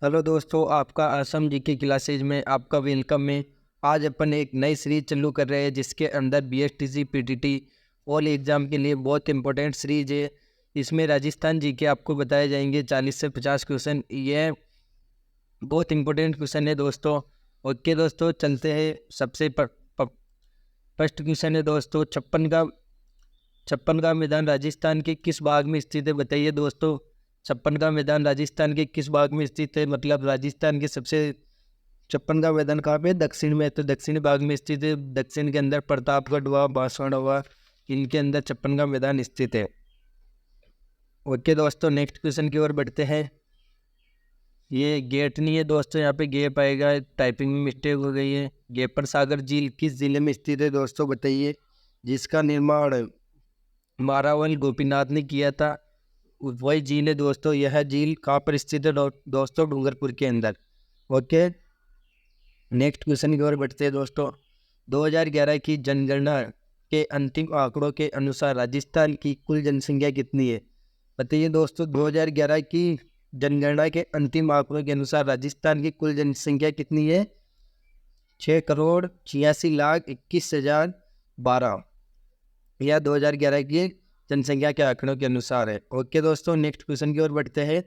Hello दोस्तों, आपका Assam GK classes में आपका वेलकम है। आज अपन एक नई सीरीज चालू कर रहे हैं जिसके अंदर बीएसटीसी पीटीटी ऑल एग्ज़ाम के लिए बहुत इंपॉर्टेंट सीरीज है। इसमें राजस्थान जीके आपको बताए जाएंगे 40 से 50 क्वेश्चन। यह बहुत इंपॉर्टेंट क्वेश्चन है दोस्तों। ओके दोस्तों, चलते हैं। सबसे फर्स्ट क्वेश्चन है दोस्तों, छप्पन का मैदान राजस्थान के किस भाग में स्थित है? बताइए दोस्तों, छप्पन का मैदान राजस्थान के किस भाग में स्थित है? मतलब राजस्थान के सबसे छप्पन का मैदान कहाँ पे? दक्षिण में। तो दक्षिण भाग में स्थित है। दक्षिण के अंदर प्रतापगढ़ हुआ, बांसवाड़ा हुआ, इनके अंदर छप्पन का मैदान स्थित है। ओके दोस्तों, नेक्स्ट क्वेश्चन की ओर बढ़ते हैं। ये गेट नहीं है दोस्तों, यहाँ पे गैप आएगा, टाइपिंग में मिस्टेक हो गई है। गेपर सागर झील किस जिले में स्थित है दोस्तों? बताइए। जिसका निर्माण मारावल गोपीनाथ ने किया था, वही झील है दोस्तों। यह झील कहाँ पर स्थित है दोस्तों? डूंगरपुर के अंदर। ओके, नेक्स्ट क्वेश्चन की ओर बढ़ते हैं दोस्तों। 2011 की जनगणना के अंतिम आंकड़ों के अनुसार राजस्थान की कुल जनसंख्या कितनी है? बताइए दोस्तों, 2011 की जनगणना के अंतिम आंकड़ों के अनुसार राजस्थान की कुल जनसंख्या कितनी है? 6,86,21,012। यह 2011 की जनसंख्या के आंकड़ों के अनुसार है। ओके दोस्तों, नेक्स्ट क्वेश्चन की ओर बढ़ते हैं।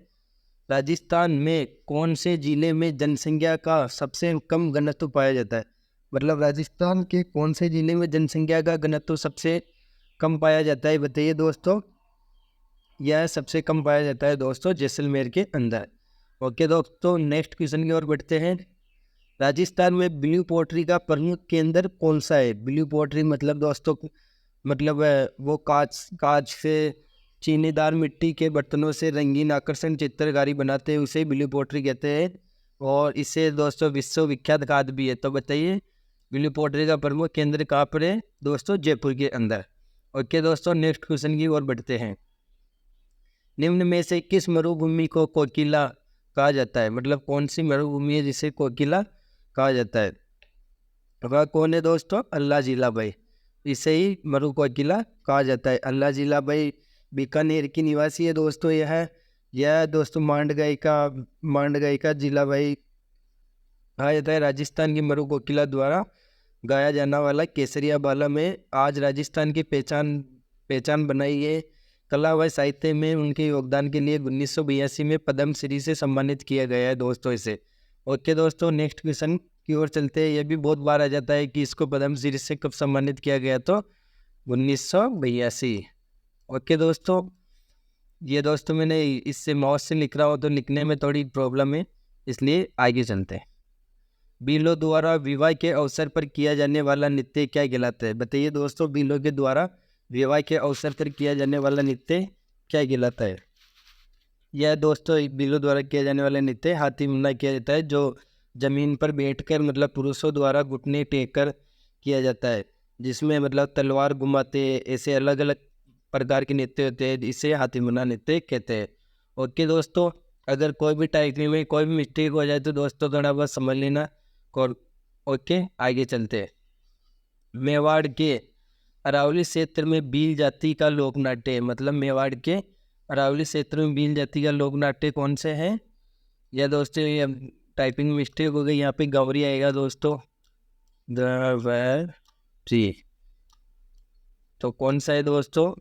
राजस्थान में कौन से जिले में जनसंख्या का सबसे कम घनत्व पाया जाता है? मतलब राजस्थान के कौन से जिले में जनसंख्या का घनत्व सबसे कम पाया जाता है? बताइए दोस्तों। यह सबसे कम पाया जाता है दोस्तों जैसलमेर के अंदर। ओके दोस्तों, नेक्स्ट क्वेश्चन की ओर बढ़ते हैं। राजस्थान में ब्लू पोट्री का प्रमुख केंद्र कौन सा है? ब्लू पोट्री मतलब दोस्तों, मतलब वो कांच से चीनीदार मिट्टी के बर्तनों से रंगीन आकर्षण चित्रकारी बनाते हैं, उसे ब्लू पोट्री कहते हैं। और इसे दोस्तों विश्वविख्यात खाद भी है। तो बताइए, ब्लू पोट्री का प्रमुख केंद्र कहाँ पर है दोस्तों? जयपुर के अंदर। ओके दोस्तों, नेक्स्ट क्वेश्चन की ओर बढ़ते हैं। निम्न में से किस मरुभूमि को कोकिला कहा जाता है? मतलब कौन सी मरुभूमि है जिसे कोकिला कहा जाता है? वह कौन है दोस्तों? अल्लाह जिला भाई। इसे ही मरु कोकिला कहा जाता है। अल्लाह जिला भाई बीकानेर की निवासी है दोस्तों। यह दोस्तों मांडगाई का जिला भाई कहा जाता है। राजस्थान की मरु कोकिला द्वारा गाया जाने वाला केसरिया बाला में आज राजस्थान की पहचान बनाई है। कला व साहित्य में उनके योगदान के लिए 1982 में पद्मश्री से सम्मानित किया गया है दोस्तों इसे। ओके दोस्तों, नेक्स्ट क्वेश्चन की ओर चलते हैं। यह भी बहुत बार आ जाता है कि इसको पद्मश्री से कब सम्मानित किया गया, तो 1982। ओके दोस्तों, ये दोस्तों मैंने इससे माउस से लिख रहा हूँ तो लिखने में थोड़ी प्रॉब्लम है, इसलिए आगे चलते हैं। बीलो द्वारा विवाह के अवसर पर किया जाने वाला नृत्य क्या कहलाता है? बताइए दोस्तों, बीलो के द्वारा विवाह के अवसर पर किया जाने वाला नृत्य क्या कहलाता है? यह दोस्तों बीलो द्वारा किया जाने वाला नृत्य हाथी मुन्ना किया जाता है, जो जमीन पर बैठकर मतलब पुरुषों द्वारा घुटने टेक कर किया जाता है, जिसमें मतलब तलवार घुमाते, ऐसे अलग अलग प्रकार के नृत्य होते हैं। इसे हाथी मुन्ना नृत्य कहते हैं। ओके दोस्तों, अगर कोई भी टाइपिंग में कोई भी मिस्टेक हो जाए तो दोस्तों थोड़ा बहुत समझ लेना। और ओके, आगे चलते हैं। मेवाड़ के अरावली क्षेत्र में भील जाति का लोक नाट्य है। मतलब मेवाड़ के अरावली क्षेत्र में भील जाति का लोक नाट्य कौन से है? या दोस्तों ये टाइपिंग मिस्टेक हो गई, यहाँ पे गौरी आएगा दोस्तों। जी, तो कौन सा है दोस्तों?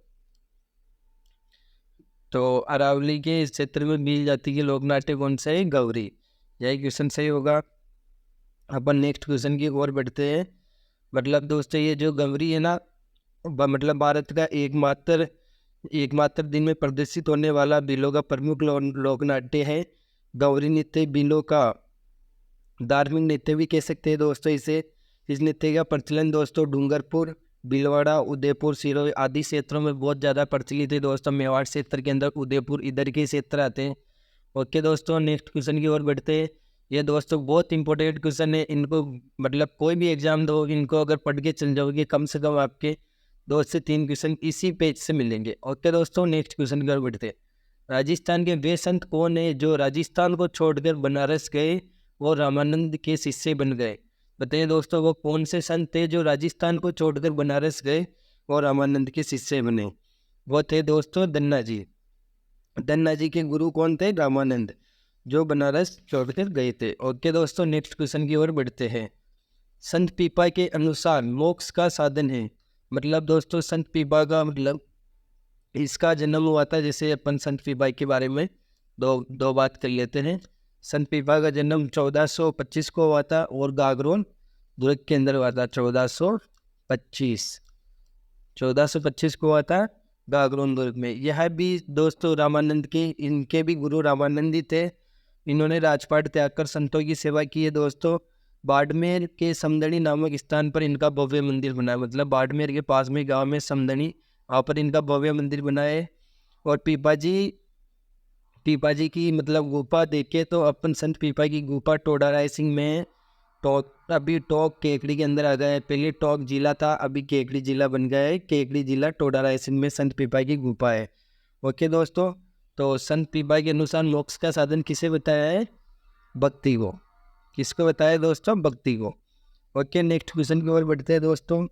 तो अरावली के इस क्षेत्र में भील जाति के लोक नाट्य कौन सा है? गौरी। यही क्वेश्चन सही होगा। अपन नेक्स्ट क्वेश्चन की ओर बढ़ते हैं। मतलब दोस्तों ये जो गौरी है ना, मतलब भारत का एकमात्र दिन में प्रदर्शित होने वाला बीलों का प्रमुख लोक नाट्य है। गौरी नृत्य बीलों का धार्मिक नृत्य भी कह सकते हैं दोस्तों इसे। इस नृत्य का प्रचलन दोस्तों डूंगरपुर, भीलवाड़ा, उदयपुर, सिरोही आदि क्षेत्रों में बहुत ज़्यादा प्रचलित है दोस्तों। मेवाड़ क्षेत्र के अंदर उदयपुर इधर के क्षेत्र आते हैं। ओके दोस्तों, नेक्स्ट क्वेश्चन की ओर बढ़ते हैं। ये दोस्तों बहुत इंपॉर्टेंट क्वेश्चन है। इनको मतलब कोई भी एग्जाम दो, इनको अगर पढ़ के चल जाओगे कम से कम आपके 2 से 3 क्वेश्चन इसी पेज से मिलेंगे। ओके दोस्तों, नेक्स्ट क्वेश्चन की ओर बढ़ते हैं। राजस्थान के वे संत कौन है जो राजस्थान को छोड़कर बनारस गए वो रामानंद के शिष्य बन गए? बताइए दोस्तों, वो कौन से संत थे जो राजस्थान को छोड़कर बनारस गए और रामानंद के शिष्य बने? वो थे दोस्तों धन्ना जी। धन्ना जी के गुरु कौन थे? रामानंद। जो बनारस छोड़कर गए थे। ओके दोस्तों, नेक्स्ट क्वेश्चन की ओर बढ़ते हैं। संत पीपा के अनुसार मोक्ष का साधन है, मतलब दोस्तों संत पीपा का मतलब इसका जन्म हुआ था, जैसे अपन संत पीपा के बारे में दो बात कर लेते हैं। संत पीपा का जन्म 1425 को हुआ था और गागरोन दुर्ग के अंदर हुआ था। 1425 को हुआ था गागरोन दुर्ग में। यह भी दोस्तों रामानंद के, इनके भी गुरु रामानंद ही थे। इन्होंने राजपाट त्याग कर संतों की सेवा की है दोस्तों। बाड़मेर के समदनी नामक स्थान पर इनका भव्य मंदिर बना है, मतलब बाड़मेर के पास में गांव में समदनी, वहाँ पर इनका भव्य मंदिर बना है। और पीपा जी की मतलब गुफा देखे तो अपन संत पीपा की गुफा टोडा रायसिंह में, टोक अभी टोक केकड़ी के अंदर आ गया है। पहले टोक जिला था, अभी केकड़ी जिला बन गया है। केकड़ी जिला टोडा रायसिंह में संत पीपा की गुफा है। ओके दोस्तों, तो संत पीपा के अनुसार मोक्ष का साधन किसे बताया है? भक्ति को। किसको बताया दोस्तों? भक्ति को। ओके, नेक्स्ट क्वेश्चन की ओर बढ़ते हैं दोस्तों।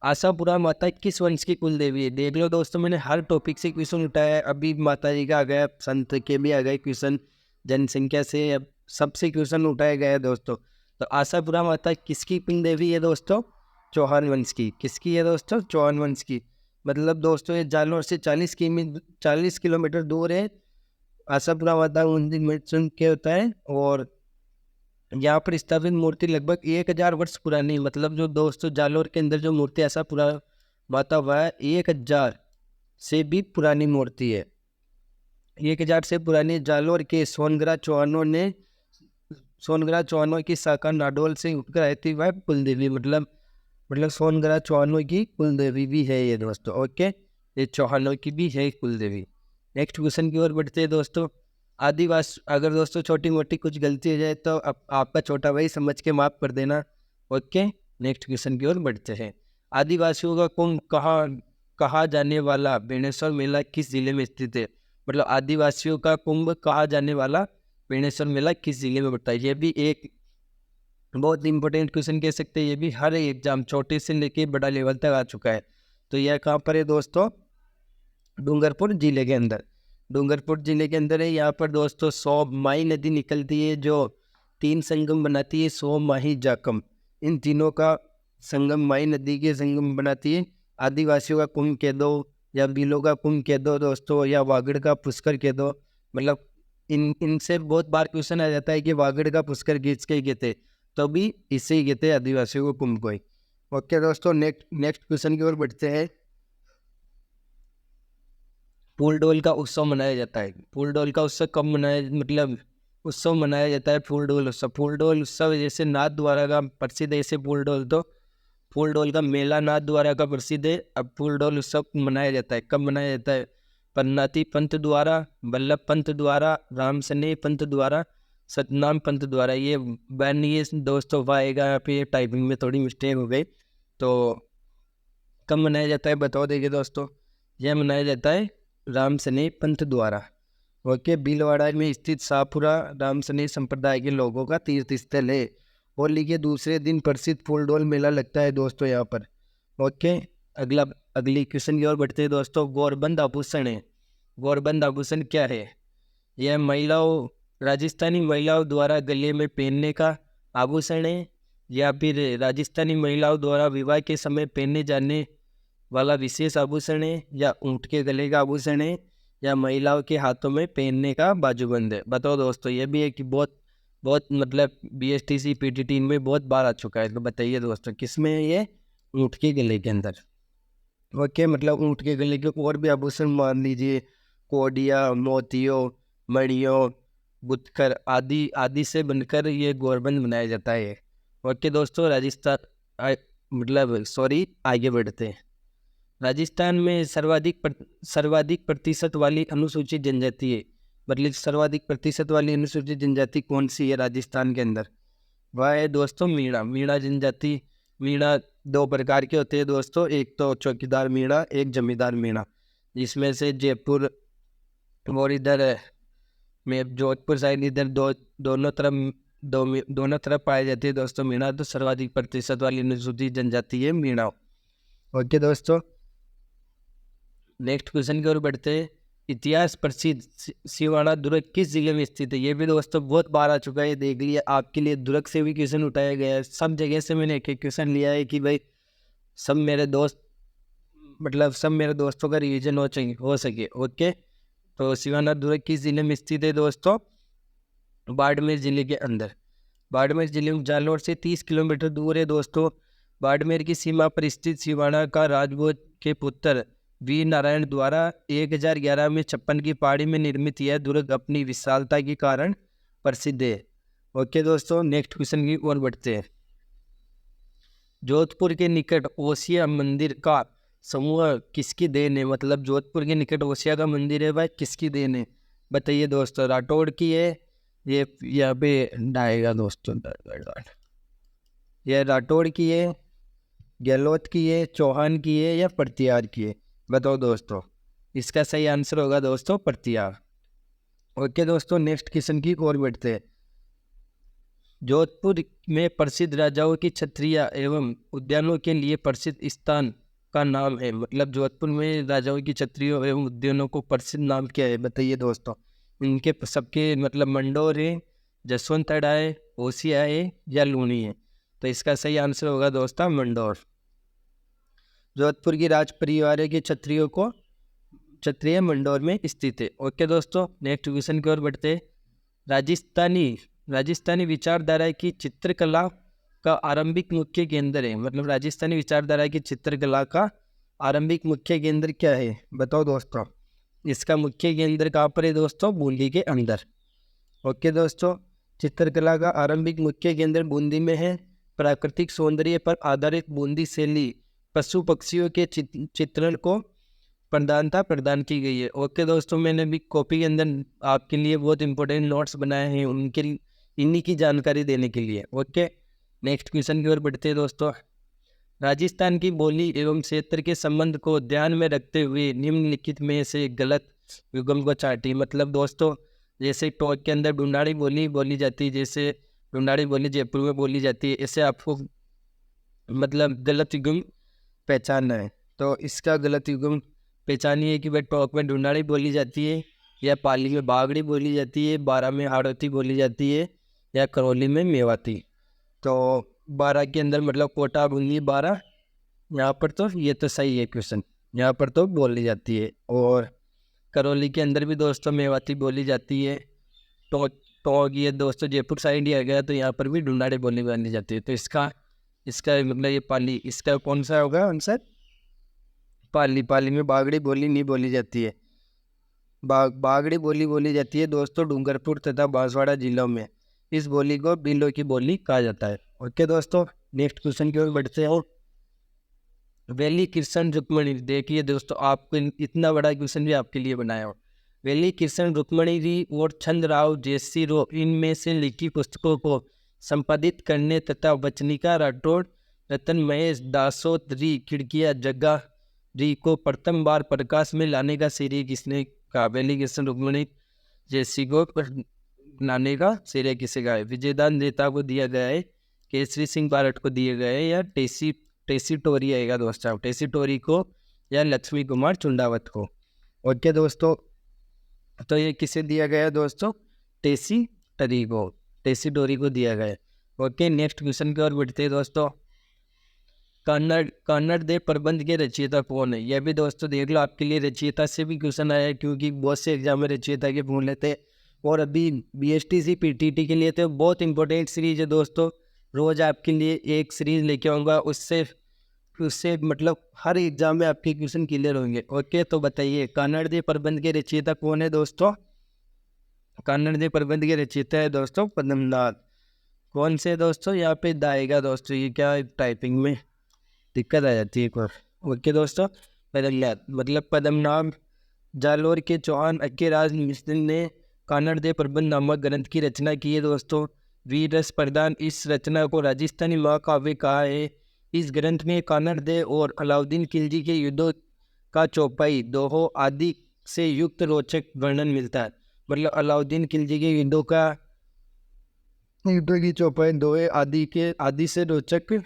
आशापुरा माता किस वंश की कुल देवी है? देख लो दोस्तों, मैंने हर टॉपिक से क्वेश्चन उठाया है। अभी माता जी का आ गया, संत के भी आ गए क्वेश्चन, जनसंख्या से अब सबसे क्वेश्चन उठाया गया है दोस्तों। तो आशापुरा माता किसकी कुल देवी है दोस्तों? चौहान वंश की। किसकी है दोस्तों? चौहान वंश की। मतलब दोस्तों ये जालौर से 40 किलोमीटर दूर है आशापुरा माता मंदिर में क्या होता है। और यहाँ पर स्थापित मूर्ति लगभग 1000 वर्ष पुरानी, मतलब जो दोस्तों जालौर के अंदर जो मूर्ति आशापुरा माता हुआ है 1000 से भी पुरानी मूर्ति है। 1000 से पुरानी जालौर के सोनगरा चौहानों की शाखा नाडोल से उठकर आई थी वह कुलदेवी, मतलब सोनगरा चौहानों की कुलदेवी भी है ये दोस्तों। ओके, ये चौहानों की भी है कुलदेवी। नेक्स्ट क्वेश्चन की ओर बढ़ते हैं दोस्तों। आदिवासी, अगर दोस्तों छोटी मोटी कुछ गलती हो जाए तो आपका छोटा भाई समझ के माफ कर देना। ओके, नेक्स्ट क्वेश्चन की ओर बढ़ते हैं। आदिवासियों का कुंभ कहा जाने वाला बेणेश्वर मेला किस जिले में स्थित है? मतलब आदिवासियों का कुंभ कहा जाने वाला बेणेश्वर मेला किस जिले में पड़ता है? ये भी एक बहुत इंपॉर्टेंट क्वेश्चन कह सकते हैं। ये भी हर एग्जाम छोटे से लेके बड़ा लेवल तक आ चुका है। तो यह कहाँ पर है दोस्तों? डूंगरपुर जिले के अंदर। डूंगरपुर जिले के अंदर है। यहाँ पर दोस्तों 100 माही नदी निकलती है जो 3 संगम बनाती है, 100 माही जाकम, इन तीनों का संगम माही नदी के संगम बनाती है। आदिवासियों का कुंभ कह दो या बिलो का कुंभ कह दो दोस्तों, या वागड़ का पुष्कर कह दो। मतलब इनसे बहुत बार क्वेश्चन आ जाता है कि वागड़ का पुष्कर किसके कहते, तो भी इससे ही कहते हैं आदिवासियों को कुंभ को ही। ओके दोस्तों, नेक्स्ट क्वेश्चन की ओर बढ़ते हैं। फूलडोल का उत्सव मनाया जाता है। फूलडोल का उत्सव कब मनाया, मतलब उत्सव मनाया जाता है फूलडोल उत्सव? फूलडोल उत्सव जैसे नाथ द्वारा का प्रसिद्ध है, ऐसे फूलडोल तो फूलडोल का मेला नाथ द्वारा का प्रसिद्ध है। अब फूलडोल उत्सव मनाया जाता है, कब मनाया जाता है? पन्नाती पंथ द्वारा, बल्लभ पंथ द्वारा, राम सनेह पंथ द्वारा, सतनाम पंथ द्वारा। ये बैन ये दोस्तों आएगा, यहाँ पे टाइपिंग में थोड़ी मिस्टेक हो गई। तो कब मनाया जाता है बताओ देखिए दोस्तों। यह मनाया जाता है राम सनेह पंथ द्वारा। ओके, भीलवाड़ा में स्थित शाहपुरा राम सनेह संप्रदाय के लोगों का तीर्थ स्थल है। होली के दूसरे दिन प्रसिद्ध फूलडोल मेला लगता है दोस्तों यहाँ पर। ओके, अगली क्वेश्चन की ओर बढ़ते हैं दोस्तों। गौरबंद आभूषण है। गौरबंद आभूषण क्या है? यह राजस्थानी महिलाओं द्वारा गले में पहनने का आभूषण है, या फिर राजस्थानी महिलाओं द्वारा विवाह के समय पहने जाने वाला विशेष आभूषण है, या ऊँट के गले का आभूषण है, या महिलाओं के हाथों में पहनने का बाजूबंद है? बताओ दोस्तों। ये भी एक बहुत मतलब BSTC PTT में बहुत बार आ चुका है। तो बताइए दोस्तों किस में है ये? ऊँट के गले के अंदर। ओके, मतलब ऊँट के गले के और भी आभूषण मान लीजिए, कोडिया, मोतियों, मणियों, बुतकर आदि से बनकर ये गौरबंद बनाया जाता है। ओके दोस्तों, आगे बढ़ते हैं। राजस्थान में सर्वाधिक प्रतिशत वाली अनुसूचित जनजाति है, मतलब सर्वाधिक प्रतिशत वाली अनुसूचित जनजाति कौन सी है राजस्थान के अंदर? वह है दोस्तों मीणा जनजाति। मीणा 2 प्रकार के होते हैं दोस्तों, एक तो चौकीदार मीणा, एक जमींदार मीणा, जिसमें से जयपुर और इधर में जोधपुर साइड इधर दोनों तरफ पाई जाती है दोस्तों मीणा। तो सर्वाधिक प्रतिशत वाली अनुसूचित जनजाति है मीणा। ओके दोस्तों, नेक्स्ट क्वेश्चन की ओर बढ़ते हैं। इतिहास प्रसिद्ध सिवाना दुर्ग किस जिले में स्थित है? ये भी दोस्तों बहुत बार आ चुका है, देख लिया। आपके लिए दुर्ग से भी क्वेश्चन उठाया गया है, सब जगह से मैंने एक एक क्वेश्चन लिया है कि भाई सब मेरे दोस्त, मतलब सब मेरे दोस्तों का रिवीजन हो सके। ओके, तो सिवाना दुर्ग किस जिले में स्थित है दोस्तों? बाड़मेर जिले के अंदर। बाड़मेर जिले में जालौर से 30 किलोमीटर दूर है दोस्तों। बाड़मेर की सीमा पर स्थित सिवाना का राजभोज के पुत्र वीर नारायण द्वारा 1011 में 56 की पहाड़ी में निर्मित यह दुर्ग अपनी विशालता के कारण प्रसिद्ध है। ओके दोस्तों, नेक्स्ट क्वेश्चन की ओर बढ़ते हैं। जोधपुर के निकट ओसिया मंदिर का समूह किसकी देन है? मतलब जोधपुर के निकट ओसिया का मंदिर है भाई, किसकी देन है बताइए दोस्तों? राठौड़ की है, ये यहाँ पे आएगा दोस्तों, ये राठौड़ की है, गहलोत की है, चौहान की है या परतियार की है? बताओ दोस्तों, इसका सही आंसर होगा दोस्तों परतियार। ओके दोस्तों, नेक्स्ट क्वेश्चन की ओर बढ़ते हैं। जोधपुर में प्रसिद्ध राजाओं की छत्रियां एवं उद्यानों के लिए प्रसिद्ध स्थान का नाम है। मतलब जोधपुर में राजाओं की छत्रियों एवं उद्यानों को प्रसिद्ध नाम क्या है बताइए दोस्तों? इनके सबके मतलब मंडोर है, जसवंतगढ़ है, ओसिया है या लूनी है? तो इसका सही आंसर होगा दोस्तों मंडोर। जोधपुर की राज परिवार की छत्रियों को क्षत्रिय मंडोर में स्थित है। ओके दोस्तों, नेक्स्ट क्वेश्चन की ओर बढ़ते। राजस्थानी विचारधारा की चित्रकला का आरंभिक मुख्य केंद्र है। मतलब राजस्थानी विचारधारा की चित्रकला का आरंभिक मुख्य केंद्र क्या है बताओ दोस्तों? इसका मुख्य केंद्र कहाँ पर है दोस्तों? बूंदी के अंदर। ओके दोस्तों, चित्रकला का आरंभिक मुख्य केंद्र बूंदी में है। प्राकृतिक सौंदर्य पर आधारित बूंदी शैली पशु पक्षियों के चित्रण को प्रधानता प्रदान की गई है। ओके दोस्तों, मैंने भी कॉपी के अंदर आपके लिए बहुत इंपॉर्टेंट नोट्स बनाए हैं, उनके इन्हीं की जानकारी देने के लिए। ओके, नेक्स्ट क्वेश्चन की ओर बढ़ते हैं दोस्तों। राजस्थान की बोली एवं क्षेत्र के संबंध को ध्यान में रखते हुए निम्नलिखित में से गलत युग्म को चाटिए। मतलब दोस्तों, जैसे टॉक के अंदर ढूंढाड़ी बोली बोली जाती है, जैसे ढूंढाड़ी बोली जयपुर में बोली जाती है, ऐसे आपको मतलब गलत युग्म पहचानना है। तो इसका गलत युग्म पहचानिए कि भाई टॉक में ढूंढाड़ी बोली जाती है, या पाली में बागड़ी बोली जाती है, बारा में हाड़ौती बोली जाती है, या करौली में मेवाती। तो बारा के अंदर मतलब कोटा बूंदी बारा, यहाँ पर तो ये तो सही है क्वेश्चन, यहाँ पर तो बोली जाती है। और करौली के अंदर भी दोस्तों मेवाती बोली जाती है। तो ये दोस्तों जयपुर साइड ही आ गया, तो यहाँ पर भी ढूंढाड़ी बोली जाती है। तो इसका मतलब ये पाली, इसका कौन सा होगा आंसर? पाली। पाली में बागड़ी बोली नहीं बोली जाती है। बागड़ी बोली जाती है दोस्तों डूंगरपुर तथा बांसवाड़ा जिलों में। इस बोली को बिल्लों की बोली कहा जाता है। ओके दोस्तों, नेक्स्ट क्वेश्चन की ओर बढ़ते हैं। वेली कृष्ण रुक्मणी, देखिए दोस्तों आपको इतना बड़ा क्वेश्चन भी आपके लिए बनाया हो। वेली कृष्ण रुक्मणी री और चंद्रराव जयसी रो, इनमें से लिखी पुस्तकों को संपादित करने तथा वचनिका राठौड़, रतन महेश दासोत री खिड़कियाँ जगह री को प्रथम बार प्रकाश में लाने का श्रेय किसने कहा? वेली कृष्ण रुक्मणी जयसी को लाने का श्रेय किसे का है? विजयदान नेता को दिया गया है, केसरी सिंह बारट को दिया गया है, या टेसी टोरी आएगा दोस्तों, टेसी टोरी को, या लक्ष्मी कुमार चुंडावत को? ओके दोस्तों, तो ये किसे दिया गया दोस्तों? टेसी टोरी को दिया गया। ओके, नेक्स्ट क्वेश्चन की ओर बढ़ते हैं दोस्तों। कन्नड़ देव प्रबंध के रचयिता कौन है? यह भी दोस्तों देख लो, आपके लिए रचयिता से भी क्वेश्चन आया है, क्योंकि बहुत से एग्जाम में रचयिता के पूछ लेते हैं। और अभी BSTC PTT के लिए तो बहुत इंपॉर्टेंट सीरीज है दोस्तों, रोज आपके लिए एक सीरीज लेके आऊँगा, उससे मतलब हर एग्जाम में आपके क्वेश्चन क्लियर होंगे। ओके, तो बताइए कन्नड़ देव प्रबंध के रचयिता कौन है दोस्तों? कन्नड़ देव प्रबंध के रचयिता है दोस्तों पद्मनाथ। कौन से दोस्तों? यहाँ पे दाएगा दोस्तों, ये क्या टाइपिंग में दिक्कत आ जाती है एक बार। ओके दोस्तों, पद्मनाथ मतलब पद्मनाभ। जालोर के चौहान अक्केराज मिश्र ने कन्नड़ देव प्रबंध नामक ग्रंथ की रचना की है दोस्तों। वीर रस प्रधान इस रचना को राजस्थानी महाकाव्य कहा है। इस ग्रंथ में कन्नड़ देव और अलाउद्दीन खिलजी के युद्धों का चौपाई, दोहों आदि से युक्त रोचक वर्णन मिलता है। मतलब अलाउद्दीन खिलजी के युद्धों की चौपाई, दोहे आदि से रोचक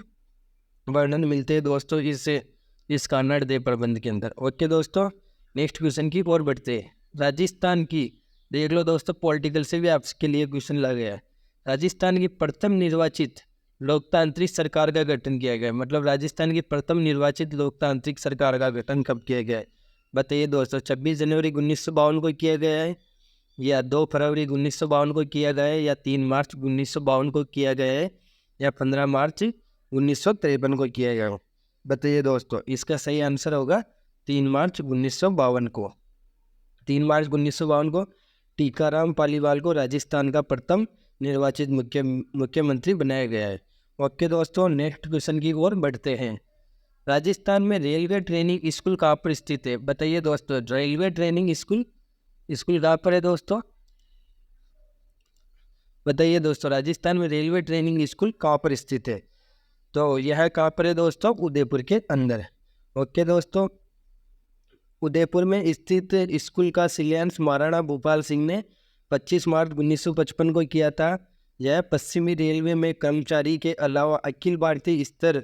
वर्णन मिलते हैं दोस्तों इस कन्नड़ देव प्रबंध के अंदर। ओके दोस्तों, नेक्स्ट क्वेश्चन की ओर बढ़ते हैं। राजस्थान की, देख लो दोस्तों, पॉलिटिकल से भी आपके लिए क्वेश्चन लग गया है। राजस्थान की प्रथम निर्वाचित लोकतांत्रिक सरकार का गठन किया गया है। मतलब राजस्थान की प्रथम निर्वाचित लोकतांत्रिक सरकार का गठन कब किया गया है? बताइए दोस्तों। 26 जनवरी 1952 को किया गया है, या 2 फरवरी 1952 को किया गया है, या 3 मार्च 1952 को किया गया है, या 15 मार्च 1953 को किया गया है? बताइए दोस्तों। इसका सही आंसर होगा 3 मार्च 1952 को। 3 मार्च 1952 को टीकाराम पालीवाल को राजस्थान का प्रथम निर्वाचित मुख्यमंत्री बनाया गया है। ओके दोस्तों, नेक्स्ट क्वेश्चन की ओर बढ़ते हैं। राजस्थान में रेलवे ट्रेनिंग स्कूल कहाँ पर स्थित है? बताइए दोस्तों। रेलवे ट्रेनिंग स्कूल कहाँ पर है दोस्तों? बताइए दोस्तों, राजस्थान में रेलवे ट्रेनिंग स्कूल कहाँ पर स्थित है? तो यह कहाँ पर है दोस्तों? उदयपुर के अंदर। ओके दोस्तों, उदयपुर में स्थित स्कूल का शिलान्यास महाराणा भूपाल सिंह ने 25 मार्च 1955 को किया था। यह पश्चिमी रेलवे में कर्मचारी के अलावा अखिल भारतीय स्तर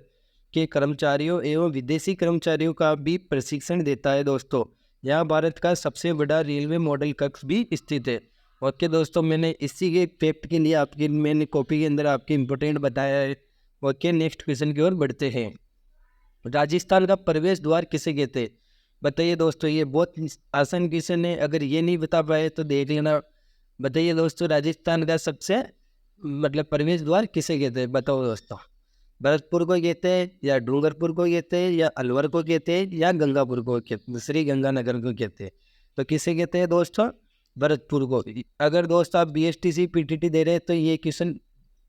के कर्मचारियों एवं विदेशी कर्मचारियों का भी प्रशिक्षण देता है दोस्तों। यहाँ भारत का सबसे बड़ा रेलवे मॉडल कक्ष भी स्थित है। ओके दोस्तों, मैंने इसी के फैक्ट के लिए मैंने कॉपी के अंदर आपके इम्पोर्टेंट बताया है। ओके, नेक्स्ट क्वेश्चन की ओर बढ़ते हैं। राजस्थान का प्रवेश द्वार किसे कहते हैं? बताइए दोस्तों। ये बहुत आसान क्वेश्चन है, अगर ये नहीं बता पाए तो देख लेना। बताइए दोस्तों, राजस्थान का सबसे प्रवेश द्वार किसे कहते हैं? बताओ दोस्तों। भरतपुर को कहते हैं, या डूंगरपुर को कहते हैं, या अलवर को कहते हैं, या गंगापुर को कहते हैं, श्री गंगानगर को कहते हैं? तो किसे कहते हैं दोस्तों? भरतपुर को। अगर दोस्त आप BSTC PTT दे रहे हैं तो ये क्वेश्चन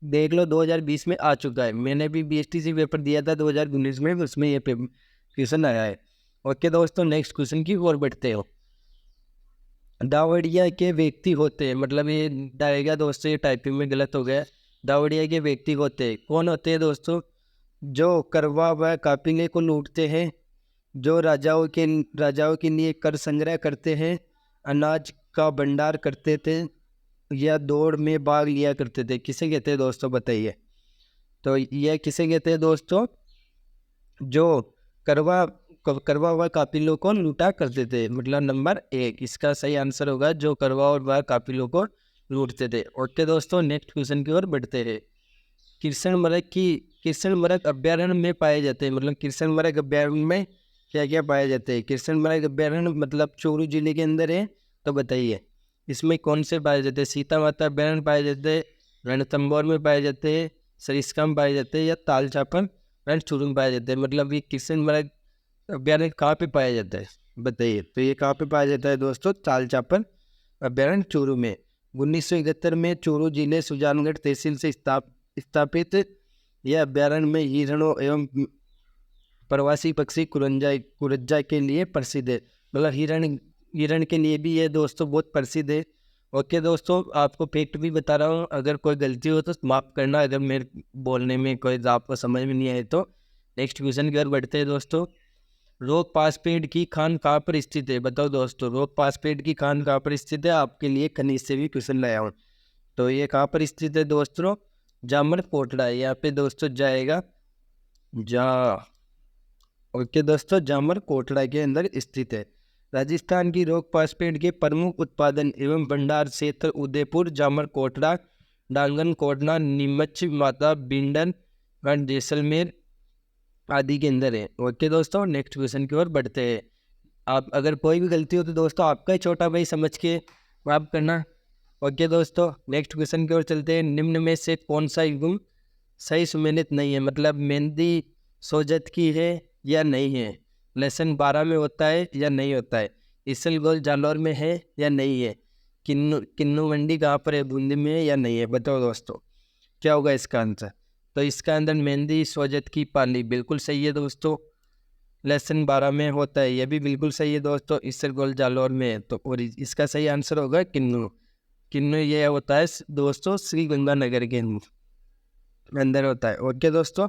देख लो, 2020 में आ चुका है। मैंने भी BSTC पेपर दिया था 2019 में, उसमें ये क्वेश्चन आया है। ओके दोस्तों, नेक्स्ट क्वेश्चन की ओर बढ़ते हो। दावड़िया के व्यक्ति होते हैं, मतलब ये डालेगा दोस्तों, ये टाइपिंग में गलत हो गया। दावड़िया के व्यक्ति होते हैं, कौन होते हैं दोस्तों? जो करवा व काफिले को लूटते हैं, जो राजाओं के लिए कर संग्रह करते हैं, अनाज का भंडार करते थे, या दौड़ में भाग लिया करते थे। किसे कहते हैं दोस्तों? बताइए। तो यह किसे कहते हैं दोस्तों? जो करवा व काफिलों को लूटा करते थे। मतलब नंबर 1 इसका सही आंसर होगा, जो करवा व काफिलों को लूटते थे। ओके दोस्तों, नेक्स्ट क्वेश्चन की ओर बढ़ते हैं। कृष्णमृग अभ्यारण्य में पाए जाते हैं, मतलब कृष्णमृग अभ्यारण्य में क्या क्या पाए जाते हैं? कृष्णमृग अभ्यारण्य मतलब चूरू जिले के अंदर है। तो बताइए इसमें कौन से पाए जाते हैं? सीता माता अभ्यारण्य पाए जाते हैं, रणथंभौर में पाए जाते हैं, सरिस्का में पाए जाते हैं, या तालचापर रण चूरू में पाए जाते हैं? मतलब ये कृष्णमृग अभ्यारण्य कहाँ पे पाया जाता है? बताइए। तो ये कहाँ पे पाया जाता है दोस्तों? तालचापर अभ्यारण्य चूरू में। 1971 में चूरू जिले सुजानगढ़ तहसील से स्थापित यह अभ्यारण्य में हिरणों एवं प्रवासी पक्षी कुरज्जा के लिए प्रसिद्ध है। मतलब हिरण के लिए भी ये दोस्तों बहुत प्रसिद्ध है। ओके दोस्तों, आपको फैक्ट भी बता रहा हूँ, अगर कोई गलती हो तो माफ़ करना, अगर मेरे बोलने में कोई आपको समझ में नहीं आए तो। नेक्स्ट क्वेश्चन की ओर बढ़ते हैं दोस्तों। रोक पासपेट की खान कहाँ पर स्थित है? बताओ दोस्तों, रोक पासपेट की खान कहाँ पर स्थित है? आपके लिए खनिज से भी क्वेश्चन लाया हूँ। तो ये कहाँ पर स्थित है दोस्तों? जामर कोटड़ा। यहाँ पे दोस्तों जाएगा ओके दोस्तों, जामर कोटड़ा के अंदर स्थित है। राजस्थान की रोक पासपेट के प्रमुख उत्पादन एवं भंडार क्षेत्र उदयपुर, जामर कोटड़ा, डांगन कोटड़ा, नीमच, माता बिंडन, जैसलमेर आदि के अंदर है। ओके दोस्तों, नेक्स्ट क्वेश्चन की ओर बढ़ते हैं। आप अगर कोई भी गलती हो तो दोस्तों आपका ही छोटा भाई समझ के माफ करना। ओके दोस्तों, नेक्स्ट क्वेश्चन की ओर चलते हैं। निम्न में से कौन सा युग्म सही सुमेलित नहीं है? मतलब मेहंदी सोजत की है या नहीं है? लेसन 12 में होता है या नहीं होता है? इसलगोल जालौर में है या नहीं है? किन्नू मंडी कहाँ पर है? बूंदी में है या नहीं है? बताओ दोस्तों, क्या होगा इसका आंसर? तो इसका अंदर मेहंदी सोजत की पाली बिल्कुल सही है दोस्तों। लेसन 12 में होता है, यह भी बिल्कुल सही है दोस्तों। इसलगोल जालौर में है। तो और इसका सही आंसर होगा किन्नू ये होता है दोस्तों श्री गंगानगर के अंदर होता है। ओके दोस्तों,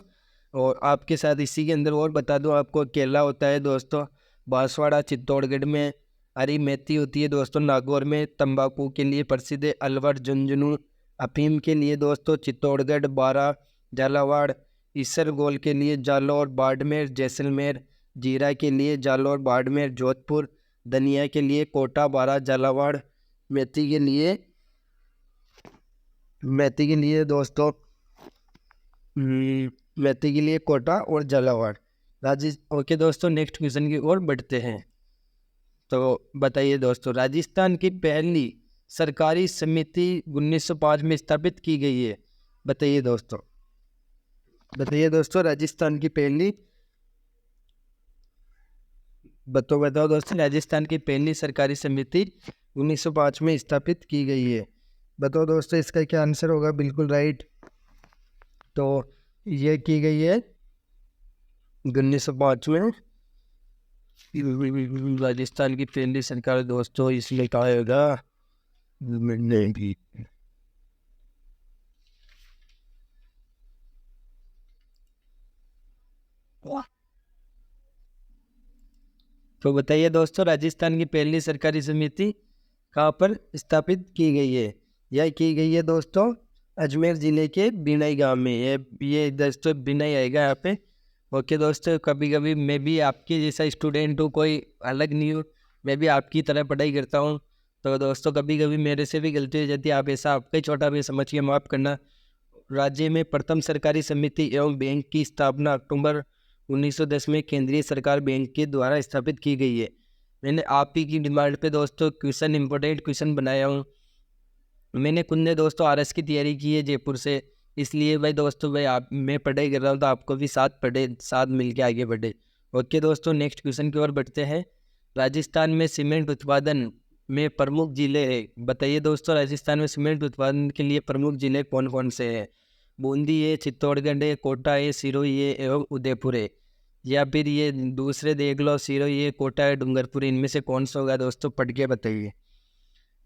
और आपके साथ इसी के अंदर और बता दूं आपको, केला होता है दोस्तों बांसवाड़ा चित्तौड़गढ़ में, हरी मेथी होती है दोस्तों नागौर में, तंबाकू के लिए प्रसिद्ध है अलवर झुंझुनू, अफीम के लिए दोस्तों चित्तौड़गढ़ बारा झालावाड़, इसरगोल के लिए जालौर बाड़मेर जैसलमेर, जीरा के लिए जालौर बाड़मेर जोधपुर, धनिया के लिए कोटा 12, झालावाड़। मेथी के लिए दोस्तों मेथी के लिए कोटा और झालावाड़। ओके दोस्तों, नेक्स्ट क्वेश्चन की ओर बढ़ते हैं। तो बताइए दोस्तों, राजस्थान की पहली सरकारी समिति 1905 में स्थापित की गई है। बताइए दोस्तों राजस्थान की पहली बताओ दोस्तों, राजस्थान की पहली सरकारी समिति 1905 में स्थापित की गई है। बताओ दोस्तों, इसका क्या आंसर होगा? बिल्कुल राइट। तो ये की गई है 1905 में। राजस्थान की पहली सरकार दोस्तों, इसमें क्या होगा? तो बताइए दोस्तों, राजस्थान की पहली सरकारी समिति कहाँ पर स्थापित की गई है? यह की गई है दोस्तों अजमेर ज़िले के बिनाई गांव में। ये दोस्तों बिनाई आएगा यहाँ पे। ओके दोस्तों, कभी कभी मैं भी आपके जैसा स्टूडेंट हूँ, कोई अलग नहीं हूँ, मैं भी आपकी तरह पढ़ाई करता हूँ। तो दोस्तों कभी कभी मेरे से भी गलती हो जाती है, आप ऐसा आपका ही छोटा भी समझ के माफ़ करना। राज्य में प्रथम सरकारी समिति एवं बैंक की स्थापना अक्टूबर 1910 में केंद्रीय सरकार बैंक के द्वारा स्थापित की गई है। मैंने आप ही की डिमांड पे दोस्तों क्वेश्चन इंपॉर्टेंट क्वेश्चन बनाया हूँ। मैंने खुद ने दोस्तों आरएस की तैयारी की है जयपुर से, इसलिए भाई दोस्तों मैं पढ़ाई कर रहा हूँ, तो आपको भी साथ मिल के आगे बढ़े। ओके दोस्तों, नेक्स्ट क्वेश्चन की ओर बढ़ते हैं। राजस्थान में सीमेंट उत्पादन में प्रमुख जिले हैं। बताइए दोस्तों, राजस्थान में सीमेंट उत्पादन के लिए प्रमुख जिले कौन कौन से हैं? बूंदी है, चित्तौड़गढ़ है, कोटा है, सिरोही है एवं उदयपुर है। या फिर ये दूसरे देख लो, सिरोही है, कोटा है, डूंगरपुर। इनमें से कौन सा होगा दोस्तों? पढ़ के बताइए।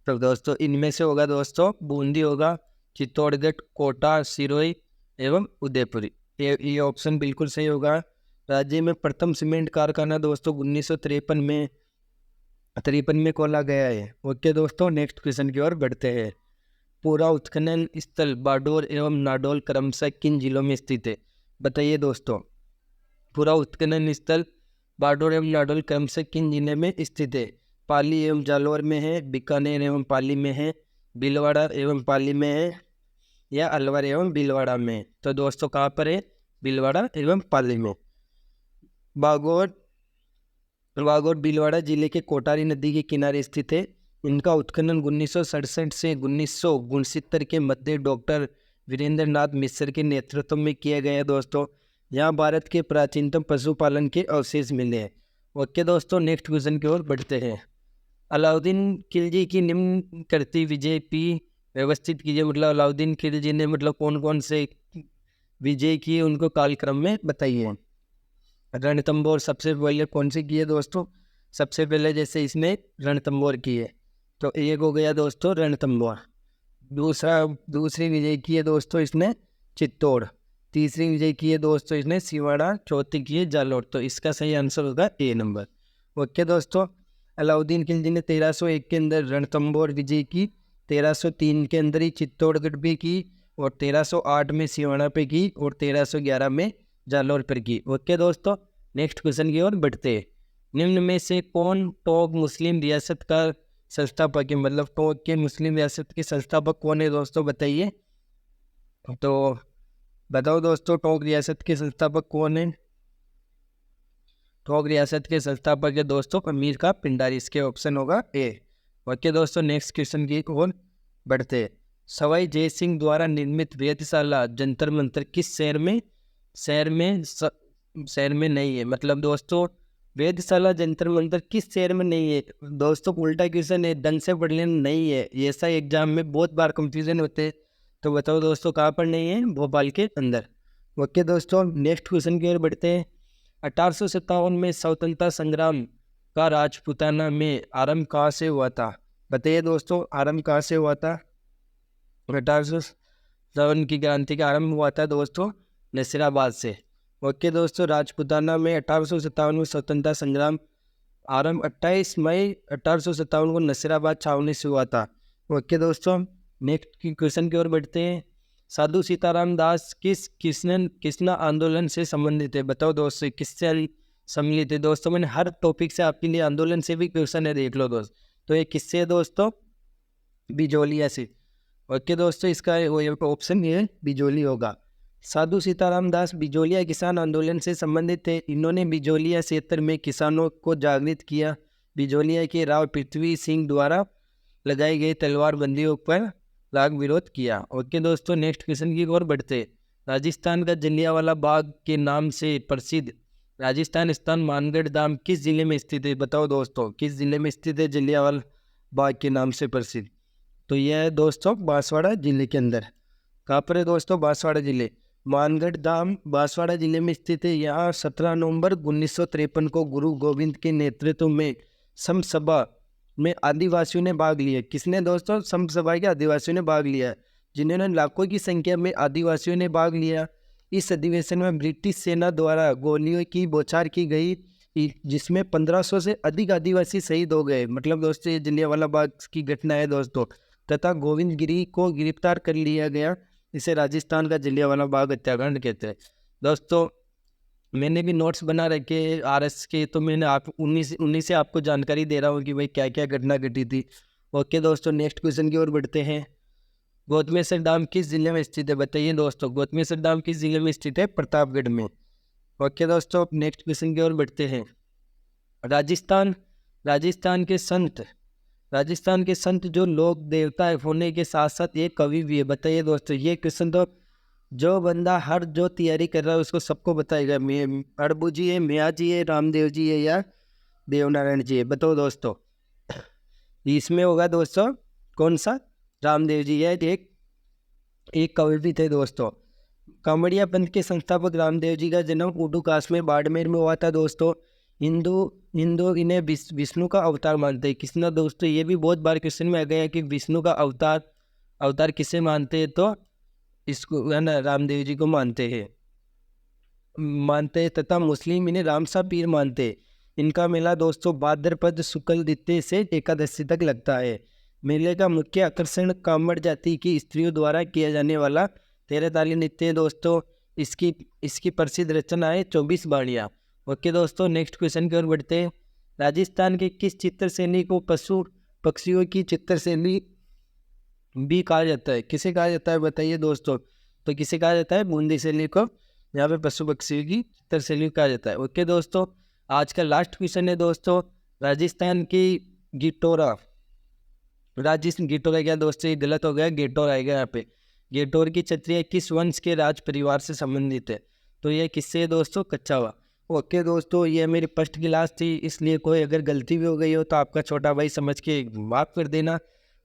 तो दोस्तों इनमें से होगा दोस्तों बूंदी होगा, चित्तौड़गढ़, कोटा, सिरोही एवं उदयपुर। ये ऑप्शन बिल्कुल सही होगा। राज्य में प्रथम सीमेंट कारखाना दोस्तों 1953 में खोला गया है। ओके दोस्तों, नेक्स्ट क्वेश्चन की ओर बढ़ते हैं। पूरा उत्खनन स्थल बाडोर एवं नाडोल क्रमशः किन जिलों में स्थित है? बताइए दोस्तों, पूरा उत्खनन स्थल बाडोर एवं नाडोल क्रमशः किन जिले में स्थित है? पाली एवं जालौर में है, बीकानेर एवं पाली में है, भीलवाड़ा एवं पाली में है, या अलवर एवं भीलवाड़ा में? तो दोस्तों कहाँ पर है? भीलवाड़ा एवं पाली में। बागोट भीलवाड़ा जिले के कोटारी नदी के किनारे स्थित है। इनका उत्खनन 1967 से 1969 के मध्य डॉक्टर वीरेंद्र नाथ मिश्र के नेतृत्व में किया गया दोस्तों। यहाँ भारत के प्राचीनतम पशुपालन के अवशेष मिले हैं। ओके दोस्तों, नेक्स्ट क्वेश्चन की ओर बढ़ते हैं। अलाउद्दीन खिलजी की निम्न करती विजय पी व्यवस्थित कीजिए। मतलब अलाउद्दीन खिलजी ने मतलब कौन कौन से विजय किए, उनको कालक्रम में बताइए। रणथंबोर सबसे पहले कौन सी की है दोस्तों? सबसे पहले जैसे इसने रणथंबोर की है, तो एक हो गया दोस्तों रणथंबोर। दूसरी विजय की है दोस्तों इसने चित्तौड़। तीसरी विजय की है दोस्तों इसने सिवाड़ा। चौथी की है जालौर। तो इसका सही आंसर होगा ए नंबर। ओके दोस्तों, अलाउद्दीन खिलजी ने 1301 के अंदर रणथंबोर विजय की, 1303 के अंदर ही चित्तौड़गढ़ भी की, और 1308 में सिवाड़ा पे की, और 1311 में जालौर पर की। ओके दोस्तों, नेक्स्ट क्वेश्चन की ओर बढ़ते हैं। निम्न में से कौन टोंक मुस्लिम रियासत का संस्थापक है? मतलब टोंक के मुस्लिम रियासत के संस्थापक कौन है दोस्तों? बताइए। तो बताओ दोस्तों, टोंक रियासत के संस्थापक कौन है? टोंक रियासत के संस्थापक है दोस्तों अमीर का पिंडारी। इसके ऑप्शन होगा ए। ओके दोस्तों, नेक्स्ट क्वेश्चन की ओर बढ़ते हैं। सवाई जय सिंह द्वारा निर्मित वेधशाला जंतर मंतर किस शहर में नहीं है? मतलब दोस्तों वेधशाला जंतर मंतर किस शहर में नहीं है? दोस्तों उल्टा क्वेश्चन है, ढंग से पढ़ लेना। नहीं है, ऐसा एग्जाम में बहुत बार कंफ्यूजन होते हैं। तो बताओ दोस्तों कहाँ पर नहीं है? भोपाल के अंदर। ओके दोस्तों, नेक्स्ट क्वेश्चन की ओर बढ़ते हैं। 1857 में स्वतंत्रता संग्राम का राजपूताना में आरंभ कहाँ से हुआ था? बताइए दोस्तों, आरंभ कहाँ से हुआ था? 1857 की क्रांति का आरंभ हुआ था दोस्तों नसीराबाद से। ओके दोस्तों, राजपूताना में 1857 में स्वतंत्रता संग्राम आरंभ 28 मई 1857 को नसीराबाद छावनी से हुआ था। ओके दोस्तों, नेक्स्ट क्वेश्चन की ओर बढ़ते हैं। साधु सीताराम दास किस कृष्ण आंदोलन से संबंधित है? बताओ दोस्तों, किससे सम्मिलित है। दोस्तों मैंने हर टॉपिक से आपके लिए आंदोलन से भी क्वेश्चन है, देख लो दोस्त। तो ये किससे है दोस्तों? बिजोलिया से। ओके दोस्तों, इसका ऑप्शन ये बिजोली होगा। साधु सीताराम दास बिजोलिया किसान आंदोलन से संबंधित थे। इन्होंने बिजोलिया क्षेत्र में किसानों को जागृत किया। बिजोलिया के राव पृथ्वी सिंह द्वारा लगाई गई तलवारबंदियों पर लाख विरोध किया। ओके दोस्तों, नेक्स्ट क्वेश्चन की ओर बढ़ते। राजस्थान का जलियांवाला बाग के नाम से प्रसिद्ध राजस्थान स्थान मानगढ़ धाम किस जिले में स्थित है? बताओ दोस्तों, किस जिले में स्थित है जलियांवाला बाग के नाम से प्रसिद्ध? तो यह है दोस्तों बांसवाड़ा जिले के अंदर। कहाँ पर है दोस्तों? बांसवाड़ा जिले। मानगढ़ धाम बांसवाड़ा जिले में स्थित है। यहाँ 17 नवंबर 1953 को गुरु गोविंद के नेतृत्व में सम सभा में आदिवासियों ने भाग लिया। किसने दोस्तों? सम सभा के आदिवासियों ने भाग लिया, जिन्होंने लाखों की संख्या में आदिवासियों ने भाग लिया। इस अधिवेशन में ब्रिटिश सेना द्वारा गोलियों की बौछार की गई, जिसमें 1500 से अधिक आदिवासी शहीद हो गए। मतलब दोस्तों ये जलियांवाला बाग की घटना है दोस्तों। तथा गोविंद गिरी को गिरफ्तार कर लिया गया। इसे राजस्थान का जलियांवाला बाग हत्याकांड कहते हैं। दोस्तों मैंने भी नोट्स बना रखे आरएस के, तो मैंने आप उन्हीं से आपको जानकारी दे रहा हूँ कि भाई क्या क्या घटना घटी थी। ओके दोस्तों, नेक्स्ट क्वेश्चन की ओर बढ़ते हैं। गौतमेश्वर धाम किस जिले में स्थित है? बताइए दोस्तों, गौतमेश्वर धाम किस जिले में स्थित है? प्रतापगढ़ में। ओके दोस्तों, नेक्स्ट क्वेश्चन की ओर बढ़ते हैं। राजस्थान के संत जो लोक देवता होने के साथ साथ एक कवि भी है। बताइए दोस्तों, ये क्वेश्चन तो जो बंदा हर जो तैयारी कर रहा है उसको सबको बताएगा। अड़बू जी है, मियाँ जी है, रामदेव जी है या देवनारायण जी है? बताओ दोस्तों, इसमें होगा दोस्तों कौन सा? रामदेव जी है। एक कवि भी थे दोस्तों। कांवड़िया पंथ के संस्थापक रामदेव जी का जन्म उर्दू कास्ट में बाड़मेर में हुआ था दोस्तों। हिंदू इन्हें विष्णु का अवतार मानते हैं। किसने दोस्तों? ये भी बहुत बार क्वेश्चन में आ गया कि विष्णु का अवतार किसे मानते हैं? तो इसको है ना रामदेव जी को मानते हैं तथा मुस्लिम इन्हें रामसा पीर मानते हैं। इनका मेला दोस्तों भाद्रपद शुक्ल द्वितीया से एकादशी तक लगता है। मेले का मुख्य आकर्षण कांवड़ जाति की स्त्रियों द्वारा किया जाने वाला 13 ताली नृत्य है दोस्तों। इसकी प्रसिद्ध रचना है 24 बाणियाँ। ओके दोस्तों, नेक्स्ट क्वेश्चन की ओर बढ़ते हैं। राजस्थान के किस चित्रशैली को पशु पक्षियों की चित्रशैली भी कहा जाता है? किसे कहा जाता है बताइए दोस्तों? तो किसे कहा जाता है? बूंदी शैली को यहाँ पे पशु पक्षियों की चित्रशैली कहा जाता है। ओके दोस्तों, आज का लास्ट क्वेश्चन है दोस्तों। राजस्थान की गिटोरा क्या दोस्तों? ये गलत हो गया, गेटोर आएगा यहाँ पे। गेटोर की क्षत्रिय किस वंश के राज परिवार से संबंधित है? तो ये किससे है दोस्तों? कच्छावा। ओके दोस्तों, ये मेरी फर्स्ट क्लास थी, इसलिए कोई अगर गलती भी हो गई हो तो आपका छोटा भाई समझ के माफ़ कर देना।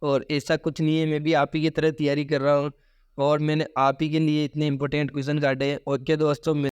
और ऐसा कुछ नहीं है, मैं भी आप ही की तरह तैयारी कर रहा हूँ और मैंने आप ही के लिए इतने इंपॉर्टेंट क्वेश्चन काटे। ओके दोस्तों।